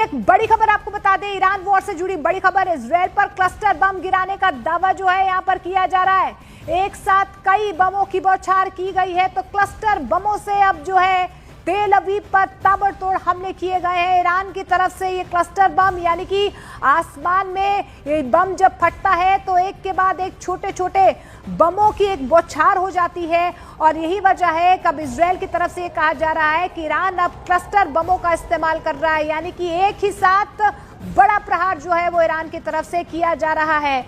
एक बड़ी खबर आपको बता दें, ईरान वॉर से जुड़ी बड़ी खबर। इजरायल पर क्लस्टर बम गिराने का दावा जो है यहां पर किया जा रहा है। एक साथ कई बमों की बौछार की गई है, तो क्लस्टर बमों से अब जो है तेल अवीव पर ताबड़तोड़ हमले किए गए हैं ईरान की तरफ से। ये क्लस्टर बम यानी कि आसमान में ये बम जब फटता है तो एक के बाद एक छोटे छोटे बमों की एक बौछार हो जाती है, और यही वजह है कि अब इजरायल की तरफ से ये कहा जा रहा है कि ईरान अब क्लस्टर बमों का इस्तेमाल कर रहा है, यानी कि एक ही साथ बड़ा प्रहार जो है वो ईरान की तरफ से किया जा रहा है।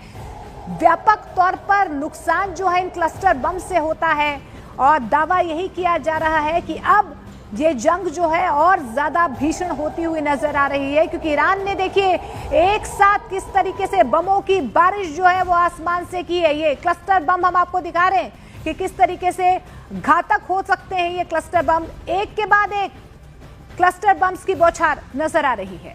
व्यापक तौर पर नुकसान जो है इन क्लस्टर बम से होता है, और दावा यही किया जा रहा है कि अब ये जंग जो है और ज्यादा भीषण होती हुई नजर आ रही है, क्योंकि ईरान ने देखिए एक साथ किस तरीके से बमों की बारिश जो है वो आसमान से की है। ये क्लस्टर बम हम आपको दिखा रहे हैं कि किस तरीके से घातक हो सकते हैं ये क्लस्टर बम। एक के बाद एक क्लस्टर बम्स की बौछार नजर आ रही है।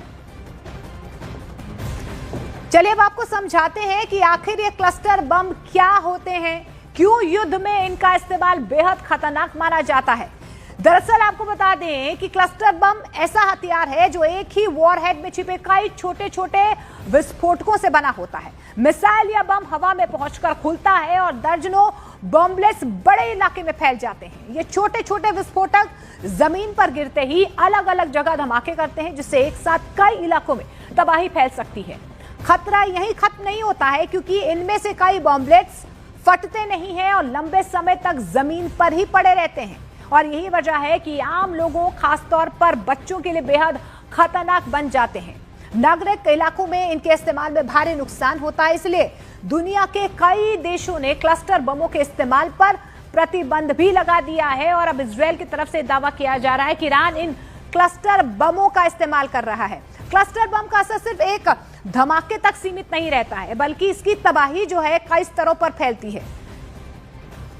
चलिए अब आपको समझाते हैं कि आखिर ये क्लस्टर बम क्या होते हैं, क्यों युद्ध में इनका इस्तेमाल बेहद खतरनाक माना जाता है। दरअसल आपको बता दें कि क्लस्टर बम ऐसा हथियार है जो एक ही वॉरहेड में छिपे कई छोटे छोटे विस्फोटकों से बना होता है। मिसाइल या बम हवा में पहुंचकर खुलता है और दर्जनों बॉम्बलेट्स बड़े इलाके में फैल जाते हैं। ये छोटे छोटे विस्फोटक जमीन पर गिरते ही अलग अलग जगह धमाके करते हैं, जिससे एक साथ कई इलाकों में तबाही फैल सकती है। खतरा यहीं खत्म नहीं होता है, क्योंकि इनमें से कई बॉम्बलेट्स फटते नहीं हैं और लंबे समय तक जमीन पर ही पड़े रहते हैं, और यही वजह है कि आम लोगों खासतौर पर बच्चों के लिए बेहद खतरनाक बन जाते हैं। नागरिक इलाकों में इनके इस्तेमाल में भारी नुकसान होता है, इसलिए दुनिया के कई देशों ने क्लस्टर बमों के इस्तेमाल पर प्रतिबंध भी लगा दिया है। और अब इजरायल की तरफ से दावा किया जा रहा है कि ईरान इन क्लस्टर बमों का इस्तेमाल कर रहा है। क्लस्टर बम का असर सिर्फ एक धमाके तक सीमित नहीं रहता है, बल्कि इसकी तबाही जो है कई स्तरों पर फैलती है।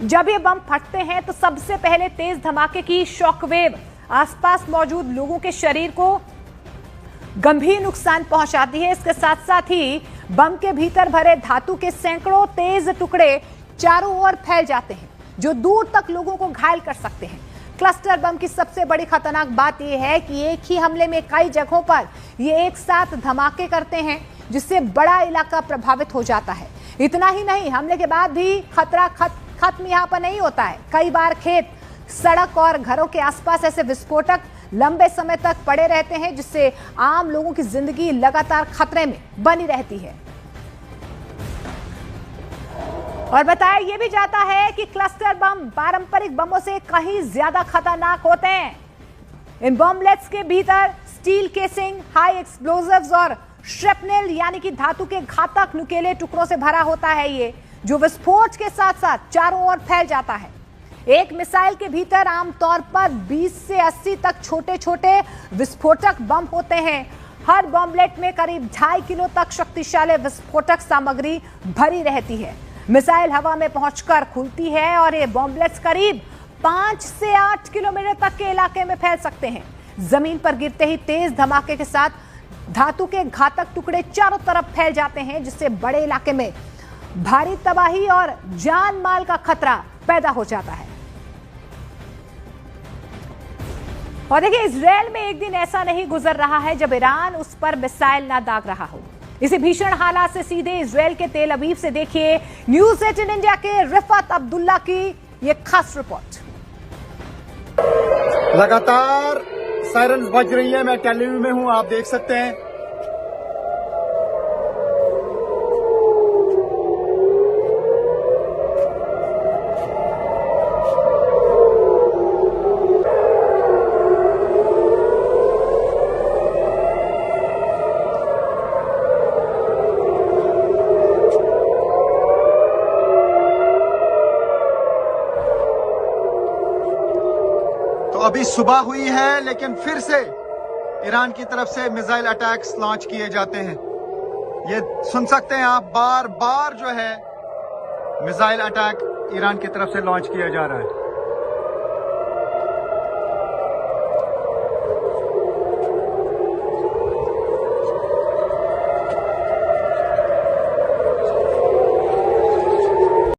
जब ये बम फटते हैं तो सबसे पहले तेज धमाके की शॉकवेव आसपास मौजूद लोगों के शरीर को गंभीर नुकसान पहुंचाती है। इसके साथ साथ ही बम के भीतर भरे धातु के सैकड़ों तेज टुकड़े चारों ओर फैल जाते हैं, जो दूर तक लोगों को घायल कर सकते हैं। क्लस्टर बम की सबसे बड़ी खतरनाक बात यह है कि एक ही हमले में कई जगहों पर ये एक साथ धमाके करते हैं, जिससे बड़ा इलाका प्रभावित हो जाता है। इतना ही नहीं, हमले के बाद भी खतरा खत्म यहाँ पर नहीं होता है। कई बार खेत, सड़क और घरों के आसपास ऐसे विस्फोटक लंबे समय तक पड़े रहते हैं, जिससे आम लोगों की जिंदगी लगातार खतरे में बनी रहती है। और बताया यह भी जाता है कि क्लस्टर बम पारंपरिक बमों से कहीं ज्यादा खतरनाक होते हैं। इन बॉम्बलेट्स के भीतर स्टील केसिंग, हाई एक्सप्लोजिव्स और श्रेपनेल यानी कि धातु के घातक नुकीले टुकड़ों से भरा होता है, ये जो विस्फोट के साथ साथ चारों ओर फैल जाता है। एक मिसाइल के भीतर आमतौर पर 20 से 80 तक छोटे छोटे विस्फोटक बम होते हैं। हर बॉम्बलेट में करीब 2.5 किलो तक शक्तिशाली विस्फोटक सामग्री भरी रहती है। मिसाइल हवा में पहुंचकर खुलती है और ये बॉम्बलेट्स करीब 5 से 8 किलोमीटर तक के इलाके में फैल सकते हैं। जमीन पर गिरते ही तेज धमाके के साथ धातु के घातक टुकड़े चारों तरफ फैल जाते हैं, जिससे बड़े इलाके में भारी तबाही और जान माल का खतरा पैदा हो जाता है। और देखिए, इजरायल में एक दिन ऐसा नहीं गुजर रहा है जब ईरान उस पर मिसाइल ना दाग रहा हो। इसी भीषण हालात से सीधे इजरायल के तेल अवीव से देखिए न्यूज़ 18 इंडिया के रिफत अब्दुल्ला की ये खास रिपोर्ट। लगातार सायरन्स बज रही है। मैं टेल अवीव में हूं, आप देख सकते हैं। अभी सुबह हुई है, लेकिन फिर से ईरान की तरफ से मिसाइल अटैक्स लॉन्च किए जाते हैं। ये सुन सकते हैं आप, बार बार जो है मिसाइल अटैक ईरान की तरफ से लॉन्च किया जा रहा है।